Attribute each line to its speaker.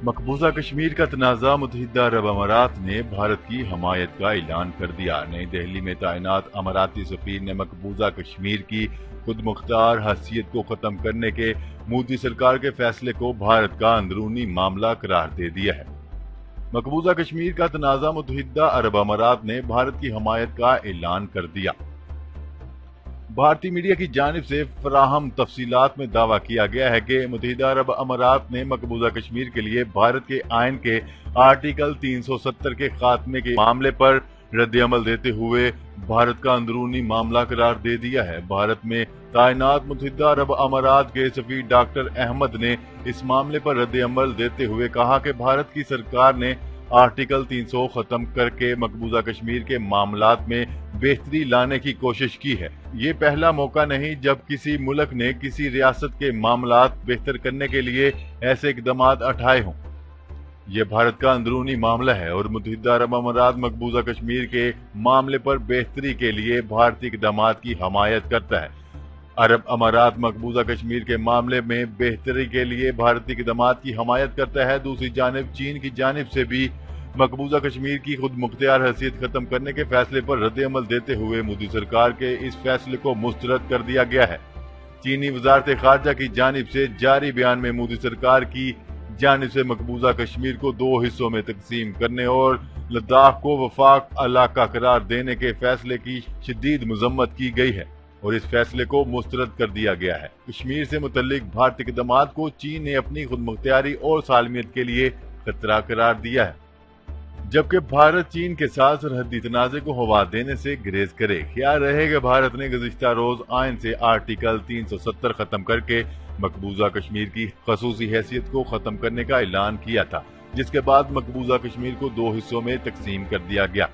Speaker 1: مقبوضہ کشمیر کا تنازع متحدہ عرب امارات نے بھارت کی حمایت کا اعلان کر دیا۔ نئی دہلی میں تعینات اماراتی سفیر نے مقبوضہ کشمیر کی خود مختار حیثیت کو ختم کرنے کے مودی سرکار کے فیصلے کو بھارت کا اندرونی معاملہ قرار دے دیا ہے۔ مقبوضہ کشمیر کا تنازع متحدہ عرب امارات نے بھارت کی حمایت کا اعلان کر دیا۔ بھارتی میڈیا کی جانب سے فراہم تفصیلات میں دعویٰ کیا گیا ہے کہ متحدہ عرب امارات نے مقبوضہ کشمیر کے لیے بھارت کے آئین کے آرٹیکل 370 کے خاتمے کے معاملے پر رد عمل دیتے ہوئے بھارت کا اندرونی معاملہ قرار دے دیا ہے۔ بھارت میں تعینات متحدہ عرب امارات کے سفیر ڈاکٹر احمد نے اس معاملے پر رد عمل دیتے ہوئے کہا کہ بھارت کی سرکار نے آرٹیکل 300 ختم کر کے مقبوضہ کشمیر کے معاملات میں بہتری لانے کی کوشش کی ہے۔ یہ پہلا موقع نہیں جب کسی ملک نے کسی ریاست کے معاملات بہتر کرنے کے لیے ایسے اقدامات اٹھائے ہوں۔ یہ بھارت کا اندرونی معاملہ ہے اور متحدہ عرب امارات مقبوضہ کشمیر کے معاملے پر بہتری کے لیے بھارتی اقدامات کی حمایت کرتا ہے۔ عرب امارات مقبوضہ کشمیر کے معاملے میں بہتری کے لیے بھارتی اقدامات کی حمایت کرتا ہے۔ دوسری جانب چین کی جانب سے بھی مقبوضہ کشمیر کی خود مختار حیثیت ختم کرنے کے فیصلے پر رد عمل دیتے ہوئے مودی سرکار کے اس فیصلے کو مسترد کر دیا گیا ہے۔ چینی وزارت خارجہ کی جانب سے جاری بیان میں مودی سرکار کی جانب سے مقبوضہ کشمیر کو 2 حصوں میں تقسیم کرنے اور لداخ کو وفاق علاقہ قرار دینے کے فیصلے کی شدید مذمت کی گئی ہے اور اس فیصلے کو مسترد کر دیا گیا ہے۔ کشمیر سے متعلق بھارتی اقدامات کو چین نے اپنی خود مختاری اور سالمیت کے لیے خطرہ قرار دیا ہے، جبکہ بھارت چین کے ساتھ سرحدی تنازع کو ہوا دینے سے گریز کرے۔ خیال رہے کہ بھارت نے گزشتہ روز آئین سے آرٹیکل 370 ختم کر کے مقبوضہ کشمیر کی خصوصی حیثیت کو ختم کرنے کا اعلان کیا تھا، جس کے بعد مقبوضہ کشمیر کو 2 حصوں میں تقسیم کر دیا گیا۔